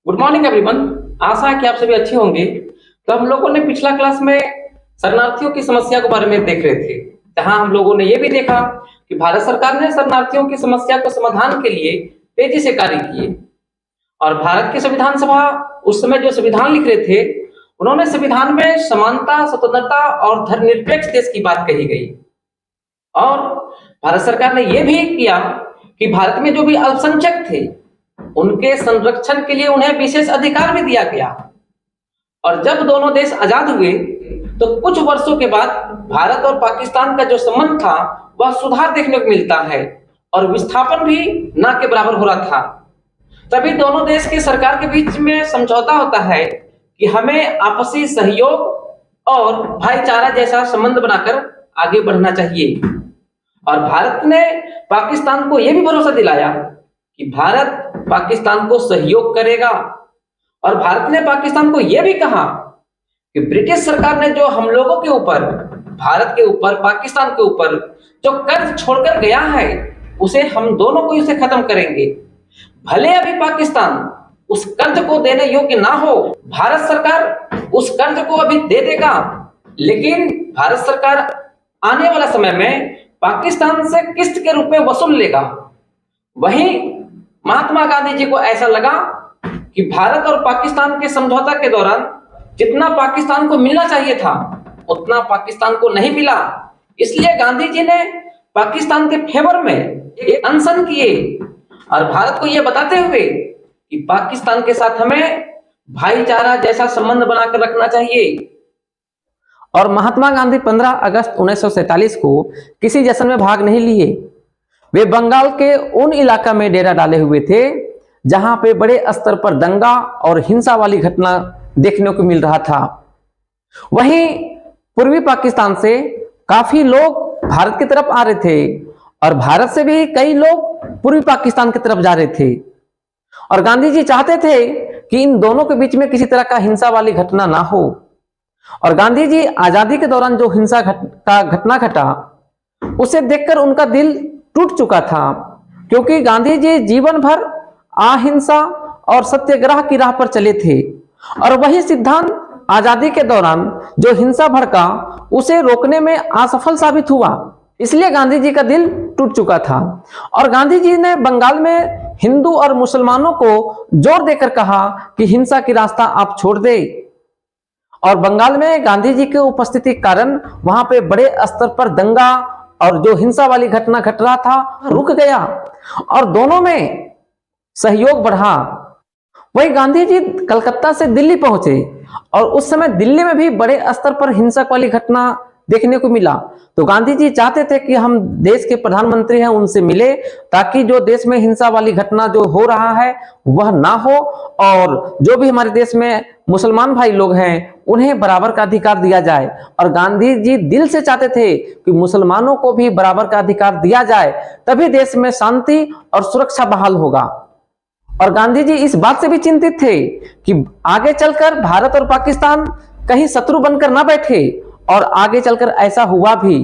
Good morning everyone. आशा है कि आप सभी अच्छे होंगे। तो हम लोगों ने पिछला क्लास में शरणार्थियों की समस्या के बारे में देख रहे थे, जहां हम लोगों ने यह भी देखा कि भारत सरकार ने शरणार्थियों की समस्या को समाधान के लिए तेजी से कार्य किए। और भारत की संविधान सभा उस समय जो संविधान लिख रहे थे, उन्होंने संविधान में समानता, स्वतंत्रता और धर्मनिरपेक्ष देश की बात कही गई। और भारत सरकार ने यह भी किया कि भारत में जो भी अल्पसंख्यक थे, उनके संरक्षण के लिए उन्हें विशेष अधिकार भी दिया गया। और जब दोनों देश आजाद हुए तो कुछ वर्षों के बाद भारत और पाकिस्तान का जो संबंध था वह सुधार देखने को मिलता है और विस्थापन भी ना के बराबर हो रहा था। तभी दोनों देश की सरकार के बीच में समझौता होता है कि हमें आपसी सहयोग और भाईचारा जैसा संबंध बनाकर आगे बढ़ना चाहिए। और भारत ने पाकिस्तान को यह भी भरोसा दिलाया कि भारत पाकिस्तान को सहयोग करेगा। और भारत ने पाकिस्तान को यह भी कहा कि ब्रिटिश सरकार ने जो हम लोगों के ऊपर, भारत के ऊपर, पाकिस्तान के ऊपर जो कर्ज छोड़कर गया है, उसे हम दोनों को इसे खत्म करेंगे। भले अभी पाकिस्तान उस कर्ज को देने योग्य ना हो, भारत सरकार उस कर्ज को अभी दे देगा, लेकिन भारत सरकार आने वाला समय में पाकिस्तान से किस्त के रूप में वसूल लेगा। वहीं महात्मा गांधी जी को ऐसा लगा कि भारत और पाकिस्तान के समझौता के दौरान जितना पाकिस्तान को मिलना चाहिए था, उतना पाकिस्तान को नहीं मिला। इसलिए गांधी जी ने पाकिस्तान के फेवर में एक अनशन किए और भारत को यह बताते हुए कि पाकिस्तान के साथ हमें भाईचारा जैसा संबंध बनाकर रखना चाहिए। और महात्मा गांधी 15 अगस्त 1947 को किसी जश्न में भाग नहीं लिए। वे बंगाल के उन इलाका में डेरा डाले हुए थे जहां पे बड़े स्तर पर दंगा और हिंसा वाली घटना देखने को मिल रहा था। वहीं पूर्वी पाकिस्तान से काफी लोग भारत की तरफ आ रहे थे और भारत से भी कई लोग पूर्वी पाकिस्तान की तरफ जा रहे थे। और गांधी जी चाहते थे कि इन दोनों के बीच में किसी तरह का हिंसा वाली घटना ना हो। और गांधी जी आजादी के दौरान जो हिंसा का घटना घटा, उसे देखकर उनका दिल टूट चुका था, क्योंकि गांधी जी जीवन भर अहिंसा और सत्याग्रह की राह पर चले थे। और वही सिद्धांत आजादी के दौरान जो हिंसा भड़का, उसे रोकने में असफल साबित हुआ। इसलिए गांधी जी का दिल टूट चुका था। और गांधी जी ने बंगाल में हिंदू और मुसलमानों को जोर देकर कहा कि हिंसा की रास्ता आप छोड़ दे। और बंगाल में गांधी जी के उपस्थिति के कारण वहां पे बड़े स्तर पर दंगा और जो हिंसा वाली घटना घट रहा था रुक गया और दोनों में सहयोग बढ़ा। वही गांधी जी कलकत्ता से दिल्ली पहुंचे और उस समय दिल्ली में भी बड़े स्तर पर हिंसक वाली घटना देखने को मिला। तो गांधी जी चाहते थे कि हम देश के प्रधानमंत्री हैं, उनसे मिले, ताकि जो देश में हिंसा वाली घटना जो हो रहा है वह ना हो और जो भी हमारे देश में मुसलमान भाई लोग हैं उन्हें बराबर का अधिकार दिया जाए। और गांधी जी दिल से चाहते थे कि मुसलमानों को भी बराबर का अधिकार दिया जाए, तभी देश में शांति और सुरक्षा बहाल होगा। और गांधी जी इस बात से भी चिंतित थे कि आगे चलकर भारत और पाकिस्तान कहीं शत्रु बनकर ना बैठे, और आगे चलकर ऐसा हुआ भी।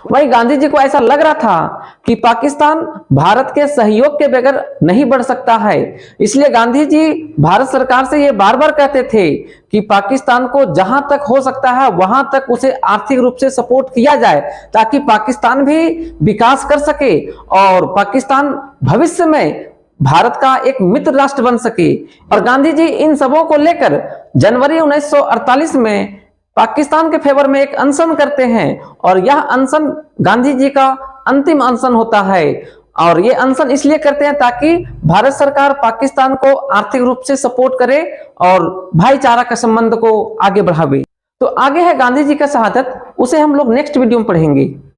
वही गांधी जी को ऐसा लग रहा था कि पाकिस्तान भारत के सहयोग के बगैर नहीं बढ़ सकता है। इसलिए गांधी जी भारत सरकार से ये बार बार कहते थे कि पाकिस्तान को जहां तक हो सकता है वहां तक उसे आर्थिक रूप से सपोर्ट किया जाए, ताकि पाकिस्तान भी विकास कर सके और पाकिस्तान भविष्य में भारत का एक मित्र राष्ट्र बन सके। और गांधी जी इन सबों को लेकर जनवरी 1948 में पाकिस्तान के फेवर में एक अनशन करते हैं और यह अनशन गांधी जी का अंतिम अनशन होता है। और ये अनशन इसलिए करते हैं ताकि भारत सरकार पाकिस्तान को आर्थिक रूप से सपोर्ट करे और भाईचारा का संबंध को आगे बढ़ावे। तो आगे है गांधी जी का शहादत, उसे हम लोग नेक्स्ट वीडियो में पढ़ेंगे।